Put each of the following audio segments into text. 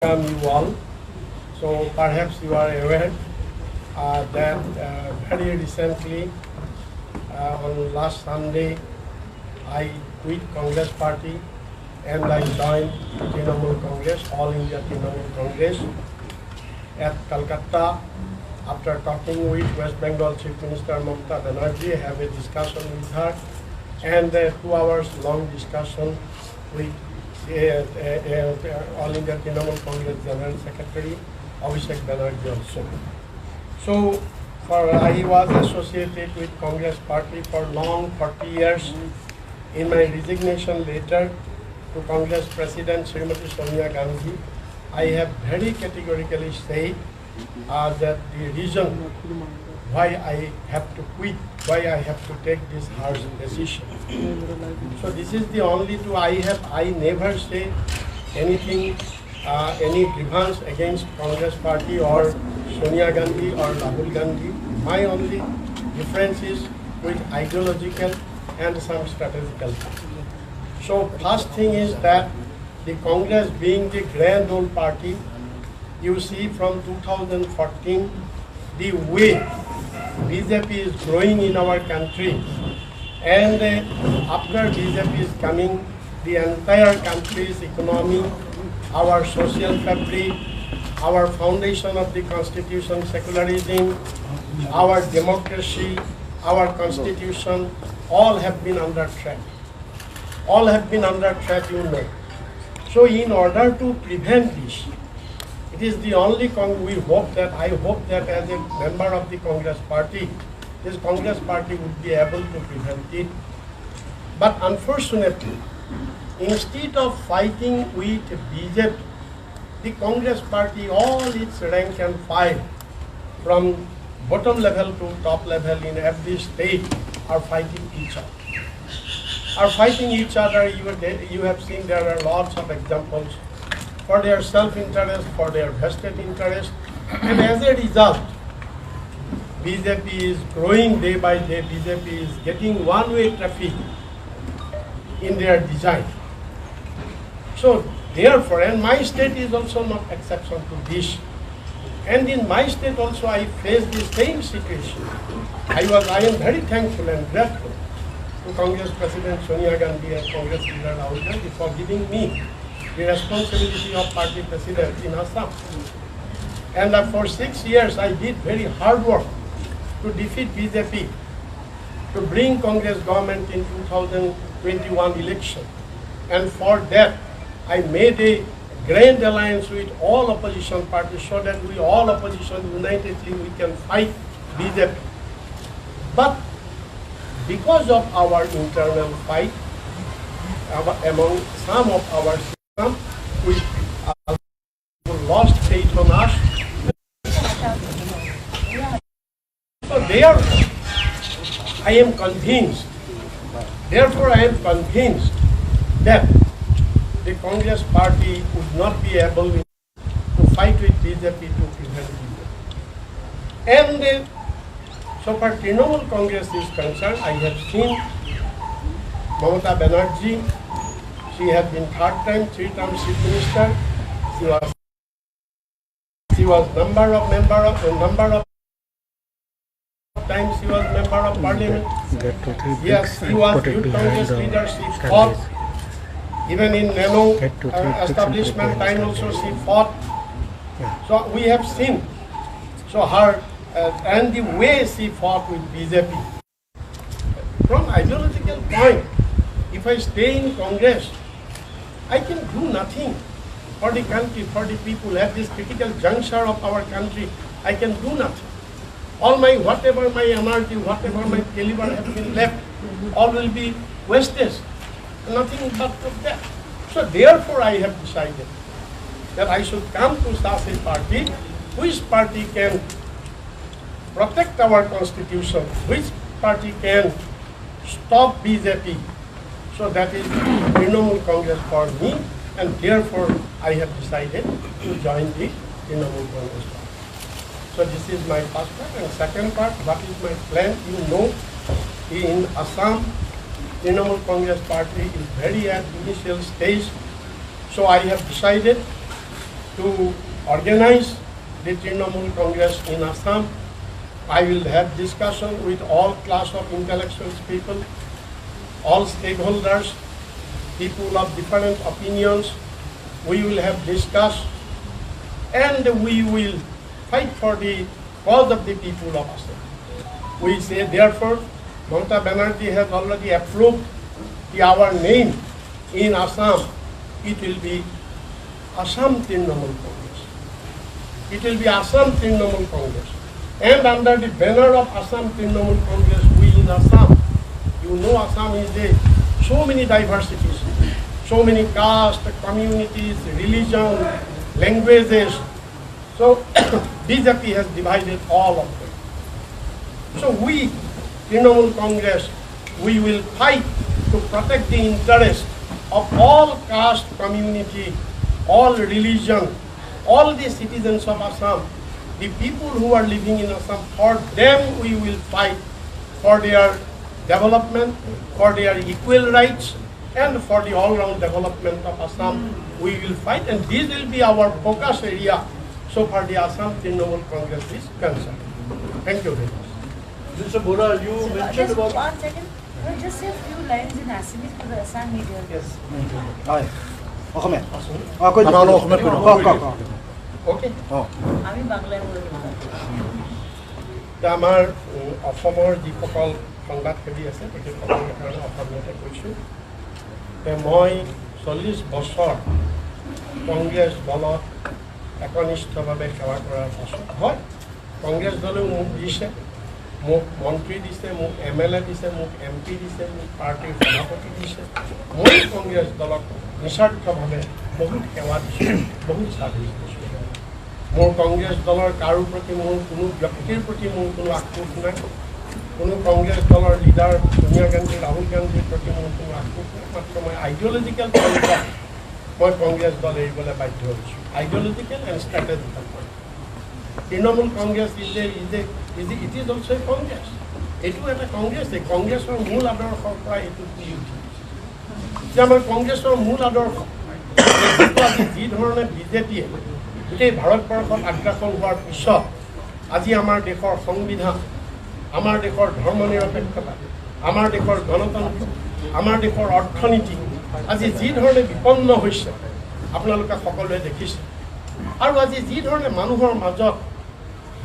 You all. So perhaps you are aware that very recently, on last Sunday, I quit Congress party and I joined Trinamool Congress, All India Trinamool Congress at Calcutta. After talking with West Bengal Chief Minister Mamata Banerjee, I have a discussion with her and a 2 hours long discussion with All India Trinamool Congress General Secretary Abhishek Banerjee also. So, I was associated with Congress Party for long 40 years. In my resignation letter to Congress President Srimati Sonia Gandhi, I have very categorically said that the reason why I have to quit, why I have to take this harsh decision. So this is the only two I never say anything, any grievance against Congress Party or Sonia Gandhi or Rahul Gandhi. My only difference is with ideological and some strategical. So first thing is that the Congress being the grand old party, you see from 2014 the way BJP is growing in our country, and after BJP is coming, the entire country's economy, our social fabric, our foundation of the constitution, secularism, our democracy, our constitution, all have been under threat. All have been under threat, you know. So in order to prevent this, it is the only I hope that as a member of the Congress Party, this Congress Party would be able to prevent it. But unfortunately, instead of fighting with BJP, the Congress Party, all its rank and file, from bottom level to top level in every state, are fighting each other. You have seen there are lots of examples for their self-interest, for their vested interest, and as a result, BJP is growing day by day. BJP is getting one-way traffic in their design. So therefore, and my state is also not exception to this. And in my state also I face the same situation. I am very thankful and grateful to Congress President Sonia Gandhi and Congress leader Rahul Gandhi for giving me the responsibility of party president in Assam. And for 6 years I did very hard work to defeat BJP, to bring Congress government in 2021 election. And for that I made a grand alliance with all opposition parties so that we all opposition unitedly we can fight BJP. But because of our internal fight among some of our system, we lost faith on us. So therefore, I am convinced that the Congress Party would not be able to fight with BJP to prevent BJP. And so far Trinamool Congress is concerned, I have seen Mamata Banerjee. She has been 3 times Chief Minister. She was number of times she was member of Parliament. Yes, she was Youth Congress leader. She fought. Even in Nano establishment time also she fought. So we have seen. So her and the way she fought with BJP. From ideological point, if I stay in Congress, I can do nothing for the country, for the people. At this critical juncture of our country, I can do nothing. All whatever my energy, whatever my caliber have been left, all will be wasted. Nothing but of that. So therefore I have decided that I should come to such a party, which party can protect our constitution, which party can stop BJP. So that is Trinamool Congress for me, and therefore I have decided to join the Trinamool Congress party. So this is my first part, and second part, what is my plan? You know, in Assam, Trinamool Congress Party is very at initial stage. So I have decided to organize the Trinamool Congress in Assam. I will have discussion with all class of intellectual people, all stakeholders, people of different opinions. We will have discussed and we will fight for the cause of the people of Assam. We say therefore, Mamata Banerjee has already approved our name in Assam. It will be Assam Trinamool Congress. It will be Assam Trinamool Congress. And under the banner of Assam Trinamool Congress, we in Assam, you know Assam is so many diversities, so many castes, communities, religion, languages. So BJP has divided all of them. So we, Trinamool Congress, we will fight to protect the interest of all caste, community, all religion, all the citizens of Assam, the people who are living in Assam. For them we will fight for their development, for their equal rights, and for the all-round development of Assam. We will fight, and this will be our focus area so far the Assam Trinamool Congress is concerned. Thank you very much. Mr. Bora, you mentioned about... One second. Just say a few lines in Assamese for the Assam media. Yes. Hi. Okay. Okay. আমি বাংলায় বলে আমাৰ অসমৰ যিসকল সংবাদসেৱী আছে তেখেতসকলৰ কাৰণে অসমীয়াতে কৈছোঁ যে মই 40 বছৰ কংগ্ৰেছ দলত একনিষ্ঠভাৱে সেৱা কৰাৰ পাছত হয় কংগ্ৰেছ দলেও মোক দিছে মোক মন্ত্ৰী দিছে মোক MLA দিছে মোক MP দিছে মোক পাৰ্টিৰ সভাপতি দিছে মই কংগ্ৰেছ দলক নিস্বাৰ্থভাৱে বহুত সেৱা দিছোঁ বহুত চাৰ্ভিছ দিছোঁ মোৰ কংগ্ৰেছ দলৰ কাৰো প্ৰতি মোৰ কোনো ব্যক্তিৰ প্ৰতি মোৰ কোনো আক্ৰোশ নাই কোনো কংগ্ৰেছ দলৰ লিডাৰ সোনিয়া গান্ধী ৰাহুল গান্ধীৰ প্ৰতি মোৰ কোনো আক্ৰোশ নাই মাত্ৰ মই আইডিঅলজিকেল পইণ্টত মই কংগ্ৰেছ দল এৰিবলৈ বাধ্য হৈছোঁ ideological and strategical point Trinamool Congress it is also' a Congress এইটো এটা কংগ্ৰেছ এই কংগ্ৰেছৰ মূল আদৰ্শৰ পৰা এইটো ফুলি উঠিছে যে আমাৰ কংগ্ৰেছৰ মূল আদৰ্শ আজি যি ধৰণে বিজেপিয়ে গোটেই ভাৰতবৰ্ষত আগ্ৰাসন হোৱাৰ পিছত আজি আমাৰ দেশৰ সংবিধান আমাৰ দেশৰ ধৰ্ম নিৰপেক্ষতা আমাৰ দেশৰ গণতন্ত্ৰ আমাৰ দেশৰ অৰ্থনীতি আজি যি ধৰণে বিপন্ন হৈছে আপোনালোকে সকলোৱে দেখিছে আৰু আজি যি ধৰণে মানুহৰ মাজত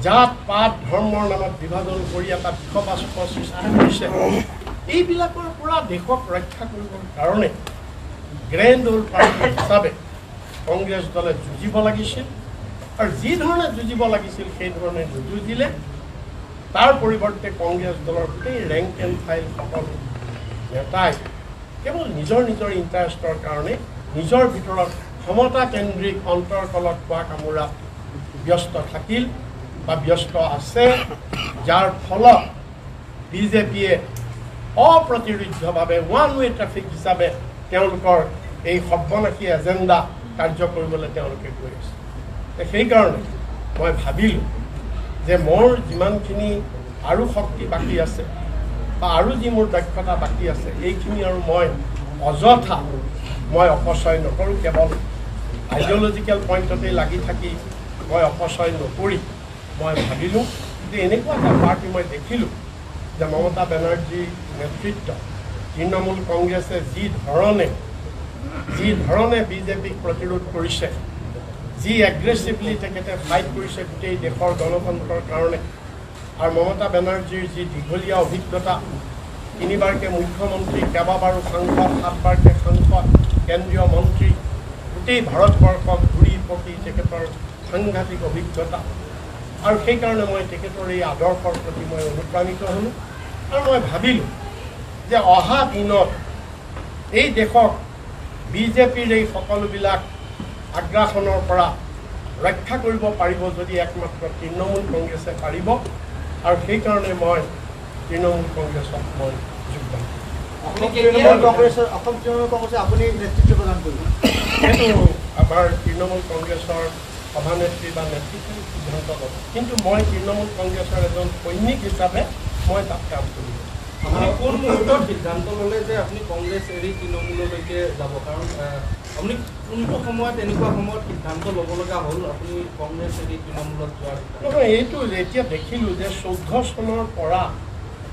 জাত পাত ধৰ্মৰ নামত বিভাজন কৰি এটা বিশ্ববাস্প সৃষ্টি কৰিছে এইবিলাকৰ পৰা দেশক ৰক্ষা কৰিবৰ কাৰণে গ্ৰেণ্ড অল্ড পাৰ্টি হিচাপে কংগ্ৰেছ দলে যুঁজিব লাগিছিল আৰু যি ধৰণে যুঁজিব লাগিছিল সেই ধৰণে যুঁজিলে তাৰ পৰিৱৰ্তে কংগ্ৰেছ দলৰ গোটেই ৰেংক এণ্ড ফাইল সকলো নেতাই কেৱল নিজৰ নিজৰ ইণ্টাৰেষ্টৰ কাৰণে নিজৰ ভিতৰত ক্ষমতা কেন্দ্ৰিক অন্তৰ্কলত খোৱা কামোৰা ব্যস্ত থাকিল বা ব্যস্ত আছে যাৰ ফলত বিজেপিয়ে অপ্ৰতিৰোধ্যভাৱে ওৱান ৱে ট্ৰেফিক হিচাপে তেওঁলোকৰ এই সৰ্বনাশী এজেণ্ডা কাৰ্য কৰিবলৈ তেওঁলোকে গৈ আছে সেইকাৰণে মই ভাবিলোঁ যে মোৰ যিমানখিনি আৰু শক্তি বাকী আছে বা আৰু যি মোৰ দক্ষতা বাকী আছে এইখিনি আৰু মই অযথা মই অপচয় নকৰোঁ কেৱল আইডিঅলজিকেল পইণ্টতে লাগি থাকি মই অপচয় নকৰি মই ভাবিলোঁ যে এনেকুৱা এটা পাৰ্টি মই দেখিলোঁ যে মমতা বেনাৰ্জীৰ নেতৃত্ব তৃণমূল কংগ্ৰেছে যি ধৰণে বিজেপিক প্ৰতিৰোধ কৰিছে যি এগ্ৰেছিভলি তেখেতে ফাইট কৰিছে গোটেই দেশৰ গণতন্ত্ৰৰ কাৰণে আৰু মমতা বেনাৰ্জীৰ যি দীঘলীয়া অভিজ্ঞতা 3বাৰকৈ মুখ্যমন্ত্ৰী কেইবাবাৰো সাংসদ 7বাৰকৈ সাংসদ কেন্দ্ৰীয় মন্ত্ৰী গোটেই ভাৰতবৰ্ষক ঘূৰি পকি তেখেতৰ সাংঘাতিক অভিজ্ঞতা আৰু সেইকাৰণে মই তেখেতৰ এই আদৰ্শৰ প্ৰতি মই অনুপ্ৰাণিত হ'লোঁ আৰু মই ভাবিলোঁ যে অহা দিনত এই দেশক বিজেপিৰ এই সকলোবিলাক আগ্ৰাসনৰ পৰা ৰক্ষা কৰিব পাৰিব যদি একমাত্ৰ তৃণমূল কংগ্ৰেছে পাৰিব আৰু সেইকাৰণে মই তৃণমূল কংগ্ৰেছক মই যোগদান অসম তৃণমূল কংগ্ৰেছে আপুনি নেতৃত্ব প্ৰদান কৰিব সেইটো আমাৰ তৃণমূল কংগ্ৰেছৰ সভানেত্ৰী বা নেতৃত্বৰ সিদ্ধান্ত ল'ব কিন্তু মই তৃণমূল কংগ্ৰেছৰ এজন সৈনিক হিচাপে মই তাত কাম কৰিম আপুনি কোন মুহূৰ্তত সিদ্ধান্ত ল'লে যে আপুনি কংগ্ৰেছ এৰি তৃণমূললৈকে যাব কাৰণ আপুনি কোনটো সময়ত এনেকুৱা সময়ত সিদ্ধান্ত ল'ব লগা হ'ল আপুনি কংগ্ৰেছ এৰি তৃণমূলত যোৱাৰ? নহয়, এইটো এতিয়া দেখিলোঁ যে 14 চনৰ পৰা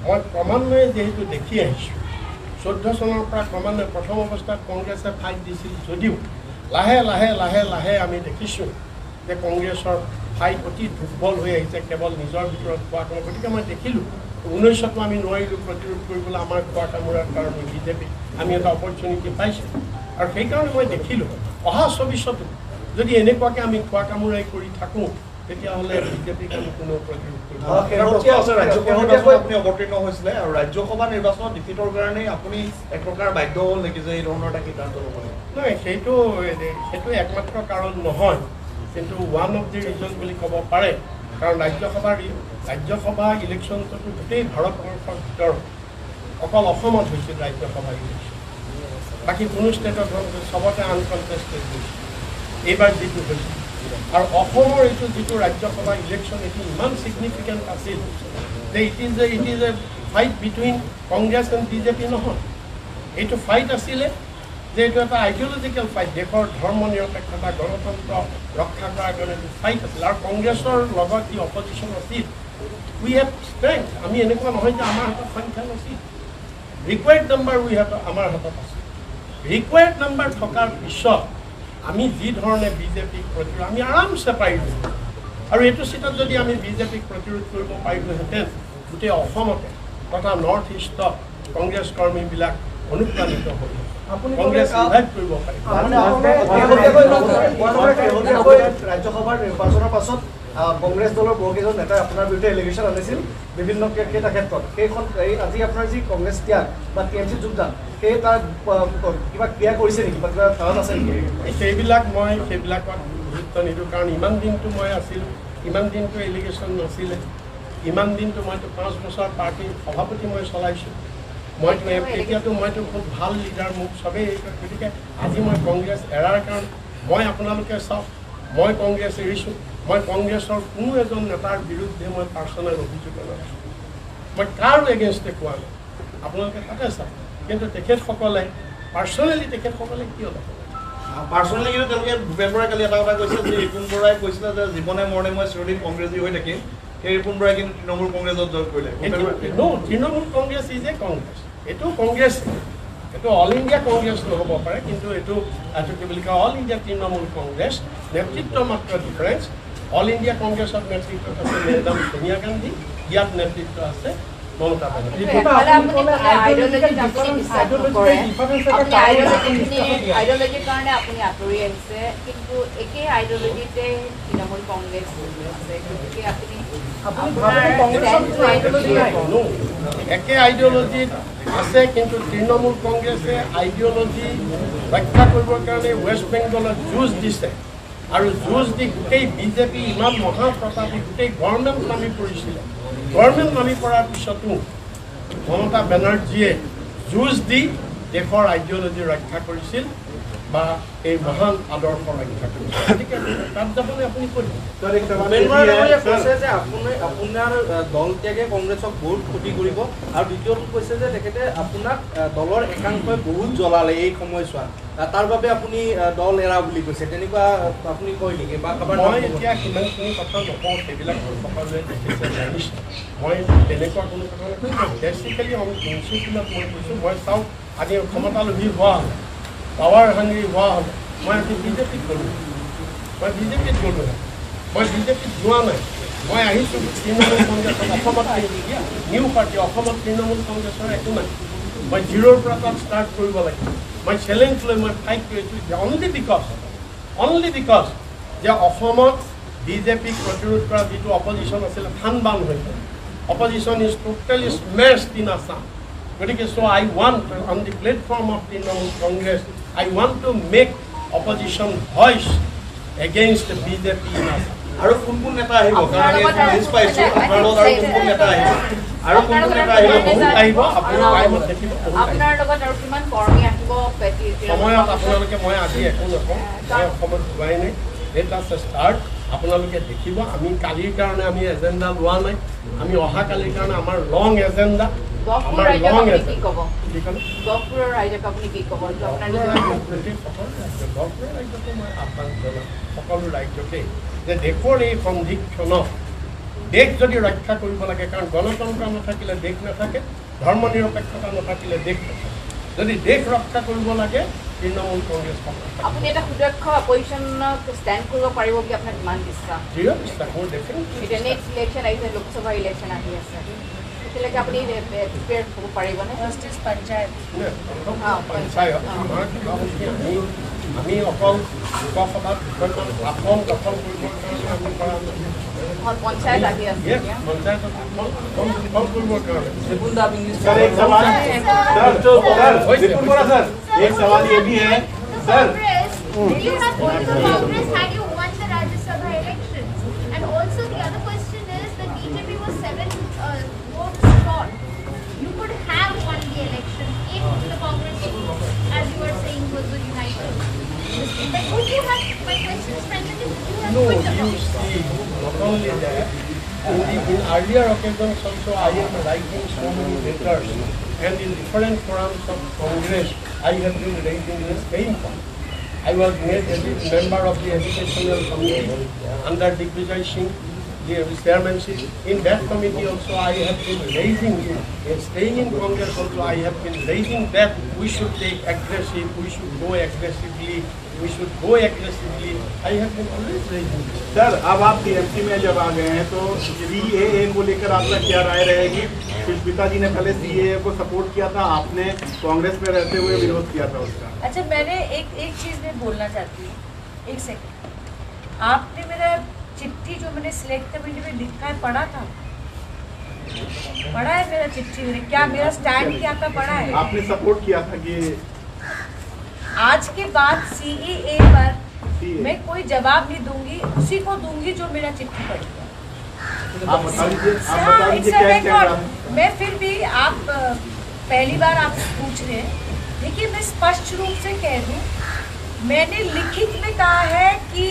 মই ক্ৰমান্বয়ে যিহেতু দেখি আহিছোঁ, 14 চনৰ পৰা ক্ৰমান্বয়ে প্ৰথম অৱস্থাত কংগ্ৰেছে ফাইট দিছিল যদিও লাহে লাহে লাহে লাহে আমি দেখিছোঁ যে কংগ্ৰেছৰ ফাইট অতি দুৰ্বল হৈ আহিছে কেৱল নিজৰ ভিতৰত খোৱা কামোৰা। গতিকে মই দেখিলোঁ 19তো আমি নোৱাৰিলোঁ প্ৰতিৰোধ কৰিবলৈ আমাৰ খোৱা কামোৰাৰ কাৰণে বিজেপি আমি এটা অপৰচুনিটি পাইছোঁ। আৰু সেইকাৰণে মই দেখিলোঁ অহা 24তো যদি এনেকুৱাকৈ আমি খোৱা কামোৰাই কৰি থাকোঁ তেতিয়াহ'লে বিজেপিক আমি কোনো প্ৰতিৰোধ কৰিব আপুনি অৱতীৰ্ণ হৈছিলে আৰু ৰাজ্যসভা নিৰ্বাচনত ডিফিটৰ কাৰণেই আপুনি এক প্ৰকাৰ বাধ্য হ'ল নেকি যে এই ধৰণৰ এটা সিদ্ধান্ত ল'ব লাগে? নহয়, সেইটো একমাত্ৰ কাৰণ নহয়, কিন্তু ওৱান অফ দি ৰিজন বুলি ক'ব পাৰে। কাৰণ ৰাজ্যসভা ইলেকশ্যনটো গোটেই ভাৰতবৰ্ষৰ ভিতৰত অকল অসমত হৈছিল ৰাজ্যসভা ইলেকশ্যন, বাকী কোনো ষ্টেটত চবতে আনকনটেষ্টেড হৈছিল এইবাৰ যিটো হৈছিল। আৰু অসমৰ এইটো যিটো ৰাজ্যসভা ইলেকশ্যন এইটো ইমান ছিগনিফিকেণ্ট আছিল যে it is a fight between Congress and BJP নহয়, এইটো ফাইট আছিলে যে এইটো এটা আইডিঅলজিকেল ফাইট, দেশৰ ধৰ্ম নিৰপেক্ষতা গণতন্ত্ৰ ৰক্ষা কৰাৰ কাৰণে এইটো ফাইট আছিল। আৰু কংগ্ৰেছৰ লগত যি অপজিশ্যন আছিল উই হেভ ষ্ট্ৰেংথ, আমি এনেকুৱা নহয় যে আমাৰ হাতত সংখ্যা নাছিল, ৰিকুৱাৰ্ড নাম্বাৰ আমাৰ হাতত আছিল। ৰিকুৱাৰ্ড নাম্বাৰ থকাৰ পিছত আমি যি ধৰণে বিজেপিক প্ৰতিৰোধ আমি আৰামছে পাৰিলোঁ। আৰু এইটো চিটত যদি আমি বিজেপিক প্ৰতিৰোধ কৰিব পাৰিলোহেঁতেন গোটেই অসমতে তথা নৰ্থ ইষ্টত কংগ্ৰেছ কৰ্মীবিলাক অনুপ্ৰাণিত হ'ল, কংগ্ৰেছ ৰিভাইভ কৰিব পাৰিব। ৰাজ্যসভাৰ নিৰ্বাচনৰ পাছত কংগ্ৰেছ দলৰ বহুকেইজন নেতাই আপোনাৰ বিৰুদ্ধে এলিগেশ্যন আনিছিল বিভিন্ন কেইটা ক্ষেত্ৰত। সেইখন আজি আপোনাৰ যি কংগ্ৰেছ ত্যাগ বা টি এম চিত যোগদান সেই তাৰ কিবা ক্ৰিয়া কৰিছে নেকি বা কিবা কাৰণ আছে নেকি? সেইবিলাকত গুৰুত্ব নিদিওঁ, কাৰণ ইমান দিনটো মই আছিলোঁ, ইমান দিনটো এলিগেশ্যন নাছিলে, ইমান দিনটো মইতো 5 বছৰ পাৰ্টীৰ সভাপতি মই চলাইছোঁ, এতিয়াতো মইতো খুব ভাল লিডাৰ, মোক চবেই। গতিকে আজি মই কংগ্ৰেছ এৰাৰ কাৰণ মই আপোনালোকে চাওক, মই কংগ্ৰেছ এৰিছোঁ, মই কংগ্ৰেছৰ কোনো এজন নেতাৰ বিৰুদ্ধে মই পাৰ্চনেল অভিযোগ জনাইছোঁ, মই কাৰো এগেইনষ্টে কোৱা নাই, আপোনালোকে তাতে চাওক। কিন্তু তেখেতসকলে পাৰ্চনেলি কিয় নকৰে? পাৰ্চনেলি কিন্তু তেওঁলোকে ভূপেন বৰাই কালি এটা কথা কৈছিল যে ৰিপুণ বৰাই কৈছিলে যে জীৱনে মৰণে মই চিৰদিন কংগ্ৰেছী হৈ থাকিম, সেই ৰিপুণ বৰাই কিন্তু তৃণমূল কংগ্ৰেছত জইন কৰিলে। Trinamool Congress is a Congress, এইটো কংগ্ৰেছ, এইটো অল ইণ্ডিয়া কংগ্ৰেছ নহ'ব পাৰে, কিন্তু এইটো কি বুলি কয় অল ইণ্ডিয়া তৃণমূল কংগ্ৰেছ, নেতৃত্ব মাত্ৰ ডিফাৰেঞ্চ। অল ইণ্ডিয়া কংগ্ৰেছৰ নেতৃত্বত আছে মেডাম ছোনিয়া গান্ধী, ইয়াত নেতৃত্ব আছে মমতা বেনাৰ্জী। আইডিঅলজিৰ কাৰণে আপুনি আঁতৰি আহিছে, কিন্তু একেই আইডিঅলজিতে তৃণমূল কংগ্ৰেছ আছে, গতিকে আপুনি একে আইডিঅলজিত আছে, কিন্তু তৃণমূল কংগ্ৰেছে আইডিঅলজি ৰক্ষা কৰিবৰ কাৰণে ৱেষ্ট বেংগলত যুঁজ দিছে, আৰু যুঁজ দি গোটেই বিজেপি ইমান মহাপ্ৰতাপী গোটেই গভৰ্ণমেণ্ট নামি পৰিছিলে। গভৰ্ণমেণ্ট নামি পৰাৰ পিছতো মমতা বেনাৰ্জীয়ে যুঁজ দি দেশৰ আইডিঅলজি ৰক্ষা কৰিছিল বা এই মহান আদৰ্শ ৰক্ষা কৰিছিল। গতিকে তাত যাবলৈ আপুনি কৰিব। কৈছে যে আপোনাৰ দল ত্যাগে কংগ্ৰেছক বহুত ক্ষতি কৰিব, আৰু দ্বিতীয়টো কৈছে যে তেখেতে আপোনাক দলৰ একাংশই বহুত জ্বলালে এই সময়ছোৱাত, তাৰ বাবে আপুনি দল এৰা বুলি কৈছে, তেনেকুৱা আপুনি কয় নেকি? বা মই এতিয়া সিমানখিনি কথা নকওঁ, সেইবিলাক সকলোৱে দেখিছে জানিছে, মই তেনেকুৱা কোনো কথা নকওঁ। বেচিকেলি আমি প্ৰিন্সিপিলত মই কৈছোঁ, মই চাওক আজি ক্ষমতালোভী হোৱা হ'লে, পাৱাৰ হাংৰি হোৱা হ'লে মই আজি বিজেপিত গ'লোঁ, মই বিজেপিত গ'লোঁ, মই বিজেপিত যোৱা নাই, মই আহিছোঁ তৃণমূল কংগ্ৰেছত। অসমত নিউ পাৰ্টি, অসমত তৃণমূল কংগ্ৰেছৰ একো নাই, মই জিৰ'ৰ পৰা তাত ষ্টাৰ্ট কৰিব লাগিব। মই চেলেঞ্জ লৈ মই ফাইট কৰিছোঁ অনলি বিকজ যে অসমত বিজেপিক প্ৰতিৰোধ কৰা যিটো অপজিশ্যন আছিলে থানবান হৈ গ'ল। Opposition is totally smashed in Assam. গতিকে so' I want on the platform of Trinamool Congress I want to make opposition voice against BJP in Assam. আৰু কোন কোন নেতা আহিব? লিষ্ট পাইছোঁ আপোনাৰ লগত, আৰু কোন কোন নেতা আহিব? আৰু কোন কোন নেতা আহিব? বহুত আহিব, আপোনাৰ টাইমত দেখিব। আপোনাৰ লগত আৰু কিমান কৰ্মী আহিব সময়ত আপোনালোকে, মই আজি একো নকওঁ, মই অসমত যোৱাই নাই, লেট আছ ষ্টাৰ্ট। আপোনালোকে দেখিব আমি কালিৰ কাৰণে আমি এজেণ্ডা লোৱা নাই আমি অহা কালিৰ কাৰণে আমাৰ লং এজেণ্ডা গহপুৰ ৰাইজক আপুনি কি ক'ব গহপুৰৰ ৰাইজক আপুনি কি ক'ব গহপুৰৰ ৰাজ্যটো মই আহ্বান জনাম সকলো ৰাজ্যকে যে দেশৰ এই সন্ধিক্ষণত দেশ যদি ৰক্ষা কৰিব লাগে কাৰণ গণতন্ত্ৰ নাথাকিলে দেশ নাথাকে ধৰ্ম নিৰপেক্ষতা নাথাকিলে দেশ নাথাকে যদি দেশ ৰক্ষা কৰিব লাগে তৃণমূল কংগ্ৰেছ আপুনি এটা সুদক্ষ অপজিশ্যনক ষ্টেণ্ড কৰিব পাৰিব বুলি আপোনাৰ কিমান বিশ্বাস দৃঢ় বিশ্বাস মোৰ ডেফিনেটলি এতিয়া নেক্সট ইলেকশ্যন আহিছে লোকসভা ইলেকশ্যন আহি আছে এতিয়ালৈকে আপুনি প্ৰিপেয়াৰ হ'ব পাৰিবনে জাষ্টিছ পঞ্চায়ত আমি অকল লোকসভাত আসন দখল কৰিবৰ কাৰণে আমি কৰা পঞ্চায়ত আহি আছে পঞ্চায়তত আসন দখল কৰিবৰ কাৰণে एक सवाल ये भी है sir Congress had you won the Rajya Sabha elections, and also the other question is that BJP was 7 votes short. You could have won the election if the Congress, as you were saying, was united. But would you have? My question is, frankly, would you have No, quit the you Congress? see, not only that, in earlier occasions also I am writing so many letters and in different forums of Congress I have been raising the same point. I was made a member of the educational committee under Digvijay Singh, the chairmanship. In that committee also I have been raising, staying in Congress also I have been raising that we should take aggressive, we should go aggressively. I have been always raising this. Sir अब आप TMC में जब आ गए हैं तो CAA को लेकर आपका क्या राय रहेगी सुष्मिता जी ने पहले सीएए को सपोर्ट किया था आपने कांग्रेस में रहते हुए विरोध किया था उसका अच्छा मैंने एक चीज़ में बोलना चाहती हूँ एक सेकंड आपने मेरा चिट्ठी जो मैंने सिलेक्ट कमेटी में लिखा है पढ़ा था पढ़ा है मेरा चिट्ठी मैंने क्या मेरा स्टैंड क्या था पढ़ा है आपने सपोर्ट किया था कि आज के बाद सीएए पर मैं कोई जवाब नहीं दूंगी उसी को दूंगी जो मेरा चिट्ठी पढ़ेगा आप बता दीजिए क्या क्या मैं फिर भी आप पहली बार आप पूछ रहे हैं देखिए मैं स्पष्ट रूप से कह दूं मैंने लिखित में कहा है कि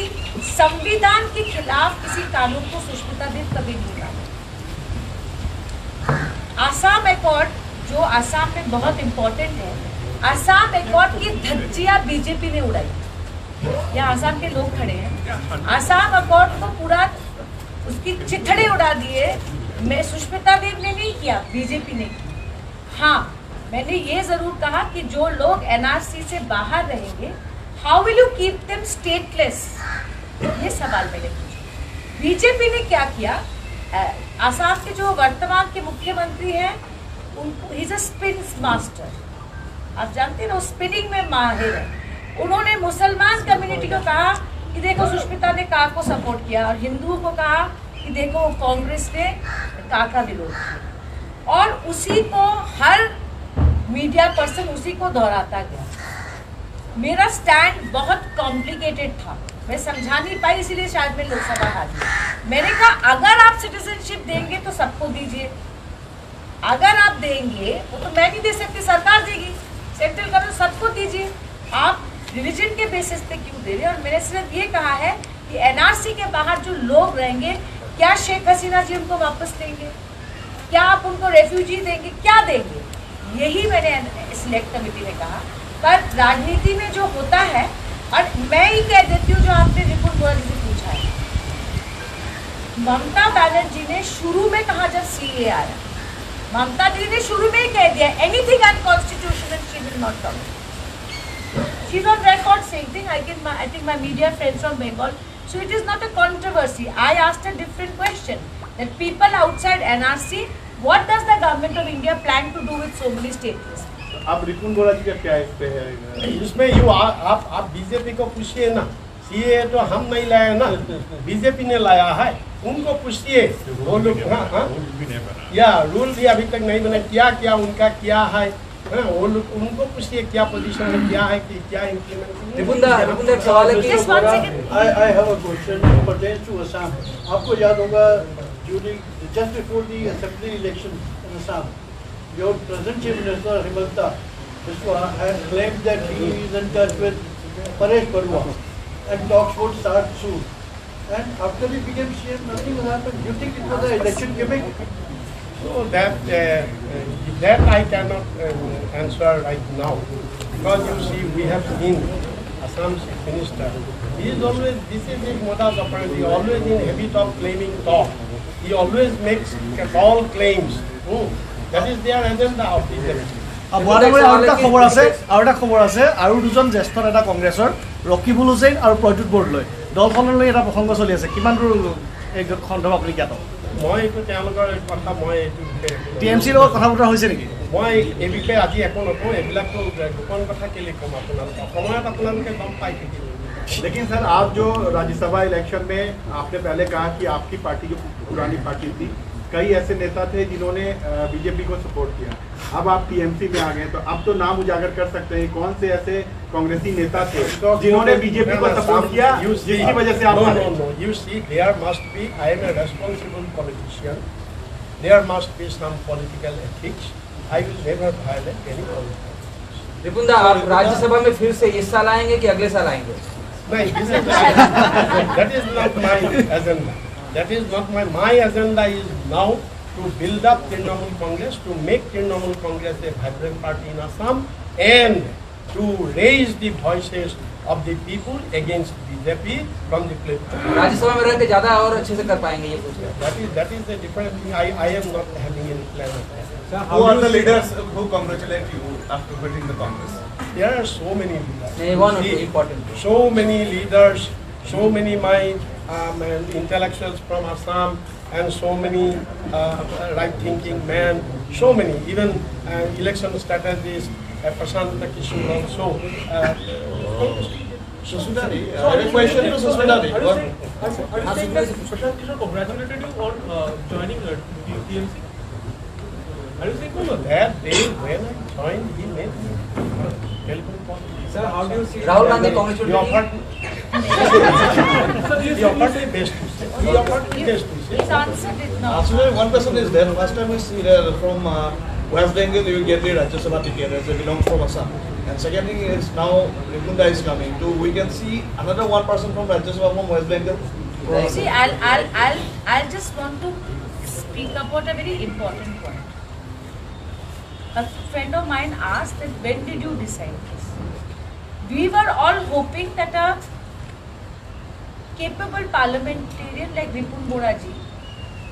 संविधान के खिलाफ किसी कानून को सुष्मिता देव कभी नहीं डाला आसाम एकॉर्ड जो आसाम में बहुत इम्पोर्टेंट है आसाम एकॉर्ड की धज्जियां बीजेपी ने उड़ाई यहाँ आसाम के लोग खड़े हैं आसाम एकॉर्ड को पूरा उसकी चिथड़े उड़ा दिए मैं सुष्मिता देव ने नहीं किया बीजेपी ने किया हाँ मैंने ये जरूर कहा कि जो लोग एनआरसी से बाहर रहेंगे how will you keep them stateless ये सवाल मैंने पूछा बीजेपी ने क्या किया आसाम के जो वर्तमान के मुख्यमंत्री हैं उनको he is a spin master आप जानते हैं ना स्पिनिंग में माहिर है उन्होंने मुसलमान कम्युनिटी को कहा कि देखो सुष्मिता ने का को सपोर्ट किया और हिंदुओं को कहा कि देखो कांग्रेस ने का विरोध किया और उसी को हर मीडिया पर्सन उसी को दोहराता गया मेरा स्टैंड बहुत कॉम्प्लिकेटेड था मैं समझा नहीं पाई इसीलिए शायद मैं लोकसभा हारी मैंने कहा अगर आप सिटीजनशिप देंगे तो सबको दीजिए अगर आप देंगे वो तो मैं नहीं दे सकती सरकार देगी सेंट्रल गवर्नमेंट सबको दीजिए आप रिलीजन के बेसिस पे क्यों दे रहे हैं और मैंने सिर्फ ये कहा है कि एनआरसी के बाहर जो लोग रहेंगे क्या शेख हसीना जी उनको वापस देंगे क्या आप उनको रेफ्यूजी देंगे क्या देंगे यही मैंने सिलेक्ट कमेटी में कहा पर राजनीति में जो होता है और मैं ही कह देती हूँ जो आपने रिपुन बोरा जी से पूछा है ममता बनर्जी ने शुरू में कहा जब सीए आया ममता जी ने शुरू में ही कह दिया anything unconstitutional she will not come She's on record saying thing. I think my media friends from Bengal. So it is not a controversy. I asked a different question. That people outside NRC, what does the government of India plan to do with so many stateless? आप रिपुन बोरा जी का क्या इस पे है इसमें आप BJP को पूछिए ना सीए तो हम नहीं लाए ना बीजेपी ने लाया है उनको पूछिए वो लोग या रूल भी अभी तक नहीं बना क्या क्या उनका क्या है वो लोग उनको पूछिए क्या पोजीशन है क्या है कि क्या इम्प्लीमेंट सवाल है कि I have a question pertains to Assam. आपको याद होगा just before the assembly election in Assam, your present chief minister Himanta Biswa had claimed that he is in touch with Paresh Barua and talks would start soon. And after he became CM, nothing has happened. Do you think it was an election gimmick? So that I cannot answer right now, because you see, we have seen Assam Chief Minister. He is always, this is his modus operandi, always in habit of claiming talk. He always makes tall claims. That is their agenda of the বৰাবৰে আৰু এটা খবৰ আছে আৰু দুজন জ্যেষ্ঠ নেতা কংগ্ৰেছৰ ৰকিবুল হুছেইন আৰু প্ৰদ্যুৎ বৰদলৈ দলখনলৈ এটা প্ৰসংগ চলি আছে, কিমান দূৰ এই খণ্ডক আপুনি জ্ঞাত? মই এইটো তেওঁলোকৰ কথা মই এইটো TMCৰ লগত কথা বতৰা হৈছে নেকি? মই এই বিষয়ে আজি একো নকওঁ, এইবিলাকতো গোপন কথা কেলে ক'ম আপোনালোকক, সময়ত আপোনালোকে গম পাই থাকিব। लेकिन सर, आप जो राज्यसभा इलेक्शन में आपने पहले कहा कि आपकी पार्टी जो पुरानी पार्टी थी, कई ऐसे नेता थे जिन्होंने बीजेपी को सपोर्ट किया। अब आप टीएमसी में आ गए, तो अब तो नाम उजागर कर सकते हैं कौन से ऐसे कांग्रेसी नेता थे जिन्होंने बीजेपी को सपोर्ट किया, जिसकी वजह से आप You see, there must be, I am a responsible politician, there must be some political ethics. I will never violate any political ethics. Ripun दा, आप राज्यसभा में फिर से इस साल आएंगे कि अगले साल आएंगे? नहीं, that is not my agenda. That is not my agenda is now to build up Trinamool Congress, to make Trinamool Congress a vibrant party in Assam, and to raise the voices of the people against BJP from the platform. Rajya Sabha में रहकर ज्यादा और अच्छे से कर पाएंगे ये पूछ रहे हैं। That is a different thing. I am not having any plan of that. Who are the leaders who congratulate you after quitting the Congress? There are so many leaders. One or two important. So many leaders, so many minds, intellectuals from Assam, and so many right-thinking men, so many, even election strategists, Prashant Kishore also. Susmita-ji, I have a question to Susmita-ji. Are you saying that Prashant Kishore congratulated you on joining TMC? Are you saying No, that day when I joined, he made me helpful policy. Sir, how do you see Rahul Gandhi congratulated He offered me best to say. He offered me best to say. His answer did not. Actually, one question is there. First time we see that from West Bengal you get the Rajya Sabha ticket as they belong from Assam. And second thing is now Ripunda is coming. We can see another one person from Rajya Sabha from West Bengal. See, I'll just want to speak about a very important point. A friend of mine asked that when did you decide this? We were all hoping that a capable parliamentarian like Ripun Boraji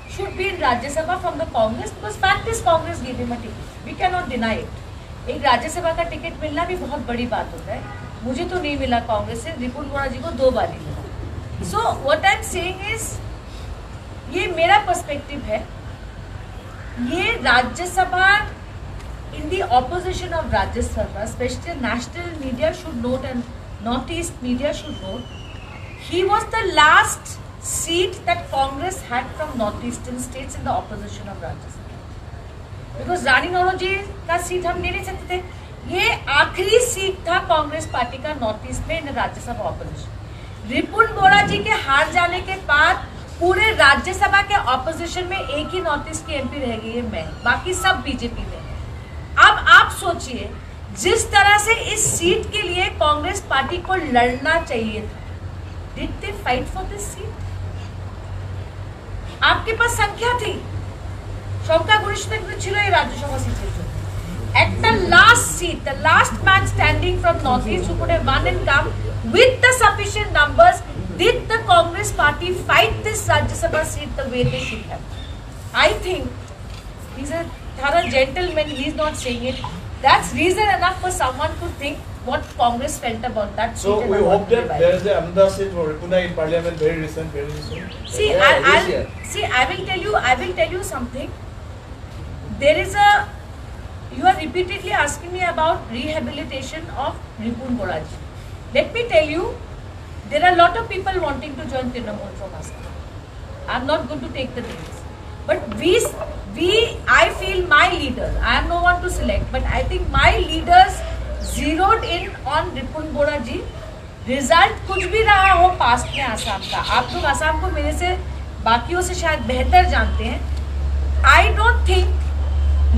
should be in Rajya Sabha from the Congress, because fact is Congress gave him a ticket. We cannot deny it. एक राज्य सभा का ticket मिलना भी बहुत बड़ी बात होता है। मुझे तो नहीं मिला कांग्रेस से, रिपुन बोराजी को 2 बार ही मिला। So what I'm saying is, ये मेरा पर्सपेक्टिव है, ये Rajya Sabha in the opposition of Rajya Sabha, especially national media should note and northeast media should note, he was the last seat that Congress had from northeastern states in the opposition of Rajya Sabha. Because Rani Nauroji का seat हम ले नहीं सकते थे, ये आखिरी seat था Congress party का नॉर्थ ईस्ट में इन राज्यसभा ऑपोजिशन। रिपुन बोरा जी के हार जाने के बाद पूरे राज्यसभा के ऑपोजिशन में एक ही नॉर्थ ईस्ट की एमपी रह गई है मैं, बाकी सब बीजेपी में। अब आप सोचिए, जिस तरह से इस सीट के लिए कांग्रेस पार्टी को लड़ना चाहिए था, did they fight for this seat? आपके पास संख्या थी, शौका गुरिश्तक छिलो ये Rajya Sabha seat. At the last seat, the last man standing from Northeast who could have won and come with the sufficient numbers, did the Congress party fight this Rajya Sabha seat the way they should have? I think he's a thorough gentleman, he's not saying it. That's reason enough for someone to think what Congress felt about that seat. So we hope that there is another seat for Ripunda in Parliament very soon. See, I will tell you something. There is a, you are repeatedly asking me about rehabilitation of Ripun Boraji. Let me tell you, there are a lot of people wanting to join Trinamool from Assam. I'm not going to take the names. But I feel my leaders, I am no one to select, but I think my leaders zeroed in on Ripun Boraji. Result कुछ भी रहा हो past में आसाम का, आप लोग आसाम को मेरे से बाकियों से शायद बेहतर जानते हैं। I don't think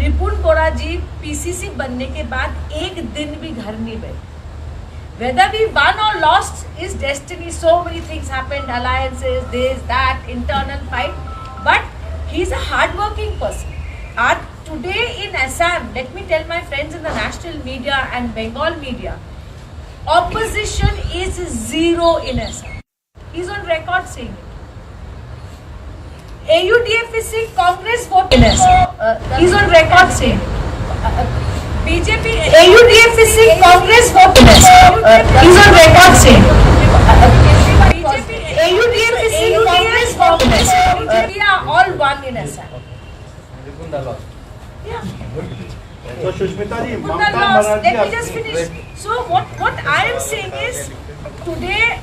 Ripun Bora ji PCC बनने के बाद एक दिन भी घर नहीं बैठे। Whether we won or lost is destiny. So many things happened, alliances, this, that, internal fight. But he's a hard-working person. Today in Assam, let me tell my friends in the national media and Bengal media, opposition is zero in Assam. He's on record saying it. AUDF is saying Congress vote in Assam. He's on record saying BJP. AUDF is saying Congress vote in Assam. He's on record saying AUDF is saying Congress vote in Assam. We are all one in Assam. Yeah. So Sushmita ji, Let me just finish. So what I am saying is, today,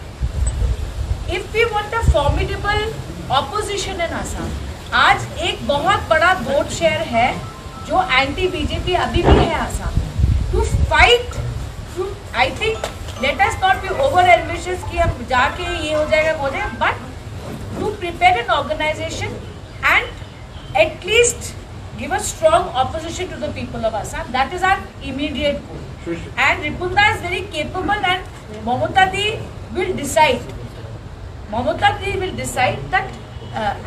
if we want a formidable opposition in Assam, आज एक बहुत बड़ा vote share है जो anti BJP अभी भी है Assam. To fight, I think let us not be over ambitious कि हम जाके ये हो जाएगा वो हो जाएगा, but to prepare an organisation and at least give a strong opposition to the people of Assam. That is our immediate goal. And Ripunda is very capable, and Mamata Di will decide. Mamata Di will decide that,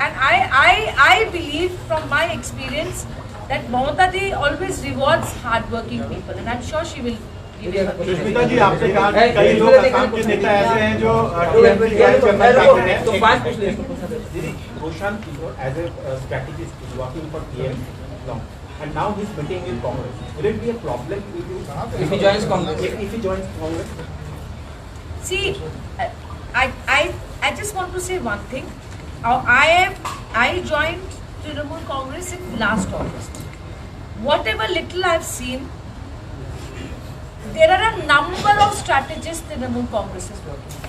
and I believe from my experience that Mamata Di always rewards hardworking people, and I'm sure she will. Sushmita ji, आपने कहा कि कई लोग असम के नेता ऐसे हैं जो टीएमसी ज्वाइन करना चाहते हैं. तो बात पूछ ले. Roshan, as a strategist, is working for TMC long, and now he's meeting in Congress. Will it be a problem if he joins Congress? If he joins Congress? See, I just want to say one thing. I joined Trinamool Congress in last August. Whatever little I've seen, there are a number of strategists Trinamool Congress is working.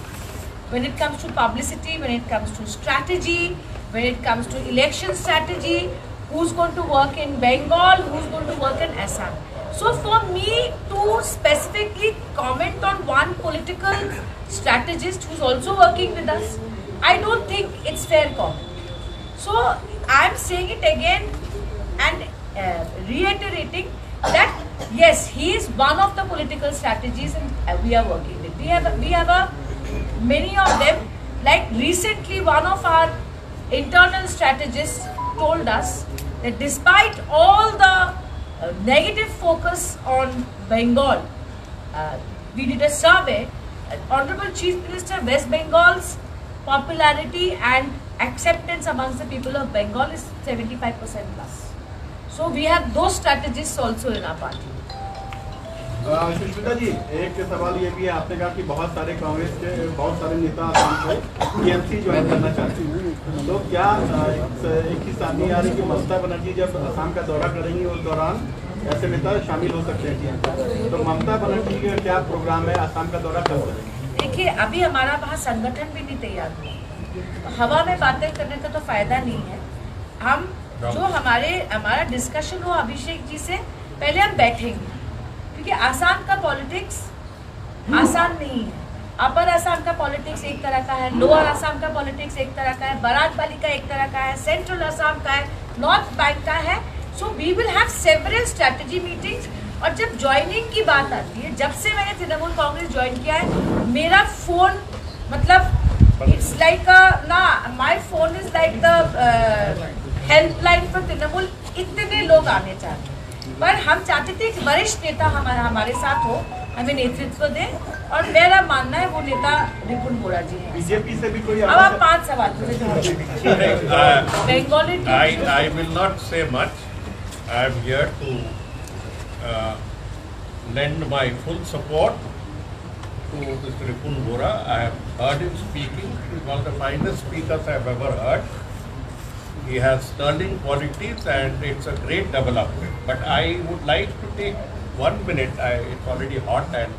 When it comes to publicity, when it comes to strategy, when it comes to election strategy, who's going to work in Bengal, who's going to work in Assam. So for me to specifically comment on one political strategist who's also working with us, I don't think it's fair comment. So I'm saying it again and reiterating that yes, he is one of the political strategies and we are working with. We have many of them. Like recently, one of our internal strategists told us that despite all the negative focus on Bengal, we did a survey. Honorable Chief Minister, West Bengal's popularity and acceptance amongst the people of Bengal is 75% plus. So we have those strategists also in our party. Sushmita जी, एक सवाल ये भी है, आपने कहा कि बहुत सारे कांग्रेस के बहुत सारे नेता असम को टीएमसी ज्वाइन करना चाहते हैं, तो क्या एक ही सामने आ रही कि ममता बनर्जी जब असम का दौरा करेंगी उस दौरान ऐसे नेता शामिल हो सकते हैं? तो ममता बनर्जी का क्या प्रोग्राम है असम का दौरा कब करेंगे? देखिए, अभी हमारा वहाँ संगठन भी नहीं तैयार हुआ, हवा में बातें करने का तो फायदा नहीं है. हम जो हमारा डिस्कशन हो अभिषेक जी से पहले हम बैठेंगे, क्योंकि आसाम का पॉलिटिक्स आसान नहीं है. अपर आसाम का पॉलिटिक्स एक तरह का है, लोअर आसाम का पॉलिटिक्स एक तरह का है, बराक वाली का एक तरह का है, सेंट्रल आसाम का है, नॉर्थ बैंक का है. So we will have several strategy meetings. और जब ज्वाइनिंग की बात आती है, जब से मैंने तृणमूल कांग्रेस ज्वाइन किया है, मेरा फोन मतलब it's like my phone is like the helpline for Trinamool. इतने लोग आने चाहते हैं, पर हम चाहते थे कि वरिष्ठ नेता हमारे साथ हो, हमें नेतृत्व दे, और मेरा मानना है वो नेता रिपुन बोरा जी हैं. बीजेपी से भी कोई अब आप 5 सवाल पूछे. Bengali I will not say much. I am here to lend my full support to Mr. Ripun Bora. I have heard him speaking. He is one of the finest speakers I have ever heard. He has sterling qualities and it's a great development. But I would like to take 1 minute. It's already hot and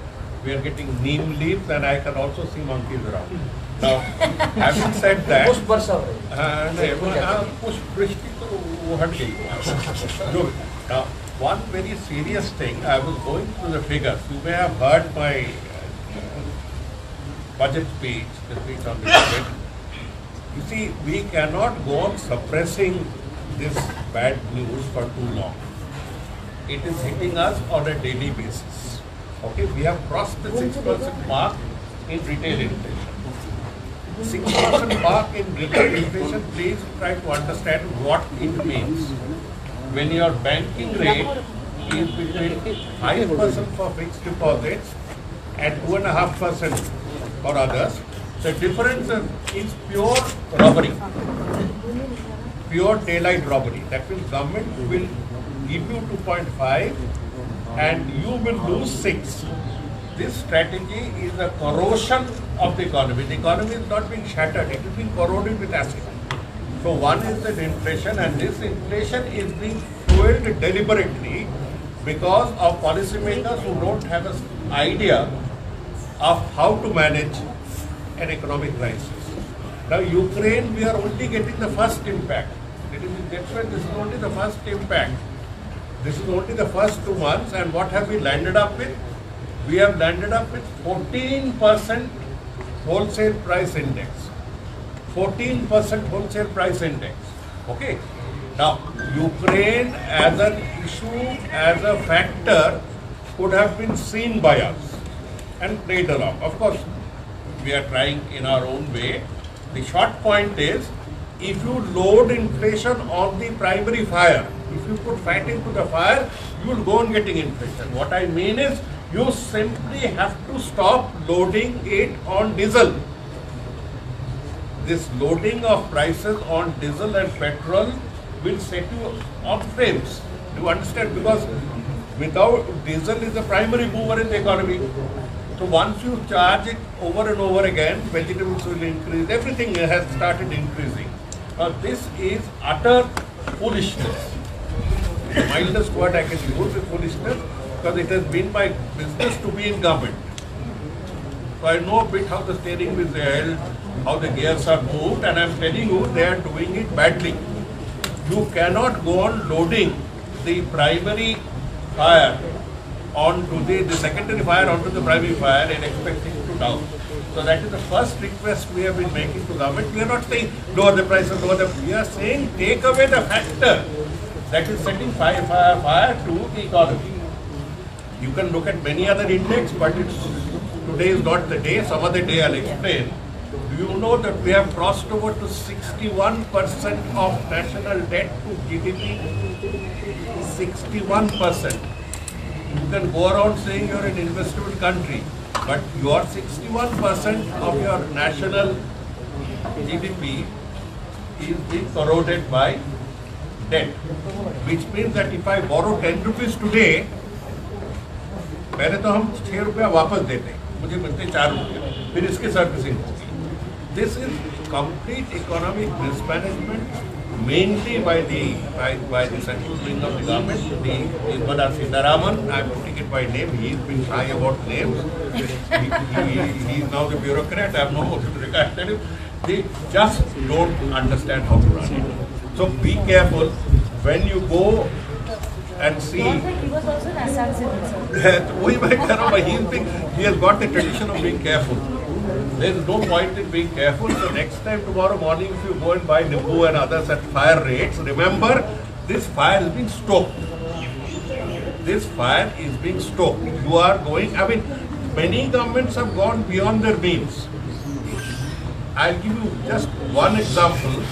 we are getting neem leaves and I can also see monkeys around. Now, having said that, push brishti to wo hat gayi. Good. Now, one very serious thing. I was going through the figures. You may have heard my budget speech, the speech on the budget. You see, we cannot go on suppressing this bad news for too long. It is hitting us on a daily basis. Okay, we have crossed the 6% mark in retail inflation. 6% mark in retail inflation, please try to understand what it means. When your banking rate is between 5% for fixed deposits and 2.5% for others, the difference is pure robbery, pure daylight robbery. That means government will give you 2.5 and you will lose 6. This strategy is a corrosion of the economy. The economy is not being shattered, it is being corroded with acid. So one is the inflation, and this inflation is being fueled deliberately because of policymakers who don't have an idea of how to manage an economic crisis. Now Ukraine, we are only getting the first impact. That's why this is only the first impact. This is only the first 2 months, and what have we landed up with? We have landed up with 14% wholesale price index. 14% wholesale price index. Okay. Now, Ukraine as an issue, as a factor, could have been seen by us and played along. Of course, we are trying in our own way. The short point is, if you load inflation on the primary fire, if you put fat into the fire, you will go on getting inflation. What I mean is, you simply have to stop loading it on diesel. This loading of prices on diesel and petrol will set you on flames. Do you understand? Because without diesel is the primary mover in the economy. So once you charge it over and over again, vegetables will increase. Everything has started increasing. Now this is utter foolishness. The mildest word I can use is foolishness, because it has been my business to be in government. So I know a bit how the steering is held, how the gears are moved, and I am telling you they are doing it badly. You cannot go on loading the primary fire onto the secondary fire onto the primary fire and expecting it to down. So that is the first request we have been making to government. We are not saying lower the prices, we are saying take away the factor that is setting fire to the economy. You can look at many other index, but today is not the day. Some other day I'll explain. Do you know that we have crossed over to 61% of national debt to GDP? 61%. You can go around saying you're an investable country, but your 61% of your national GDP is being corroded by debt, which means that if I borrow 10 rupees today, पहले तो हम 6 रुपया वापस देते, मुझे मिलते 4 रुपया, फिर इसकी सर्विसिंग होगी. This is complete economic mismanagement, mainly by the central wing of the government. The Nirmala Sitharaman, I am putting it by name. He has been shy about names. He is now the bureaucrat. I have no more to regard him. They just don't understand how to run it. So be careful when you go and see. He was also an Assam citizen. He has got the tradition of being careful. There is no point in being careful. So next time, tomorrow morning, if you go and buy Nimbu and others at fire rates, remember this fire is being stoked. This fire is being stoked. You are going, I mean, many governments have gone beyond their means. I'll give you just one example.